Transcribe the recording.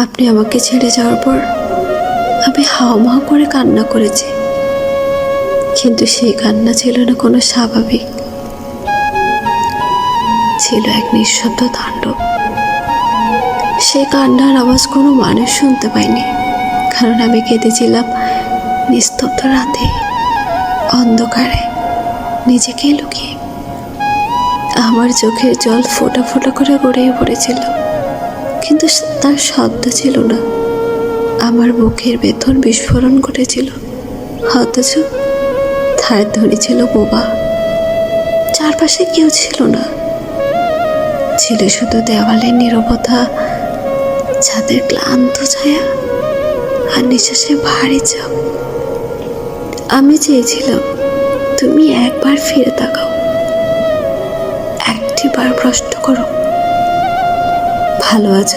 আপনি আমাকে ছেড়ে যাওয়ার পর আমি হাওমাও করে কান্না করেছি, কিন্তু সেই কান্না ছিল না কোনো স্বাভাবিক, ছিল এক নিঃশব্দ তাণ্ডব। সেই কান্নার আওয়াজ কোনো মানুষ শুনতে পায়নি, কারণ আমি কেঁদেছিলাম নিস্তব্ধ রাতে, অন্ধকারে, নিজেকে লুকিয়ে। আমার চোখের জল ফোঁটা ফোঁটা করে গড়িয়ে পড়েছিল, কিন্তু তার শব্দ ছিল না। আমার বুকের ভেতর বিস্ফোরণ ঘটেছিল, অথচ তার ধ্বনি ছিল বোবা। চারপাশে কেউ ছিল না, ছিল শুধু দেওয়ালের নীরবতা, ছাদের ক্লান্ত ছায়া আর নিঃশ্বাসে ভারী চাপ। আমি চেয়েছিলাম তুমি একবার ফিরে তাকাও, একটিবার প্রশ্ন করো, ভালো আছো?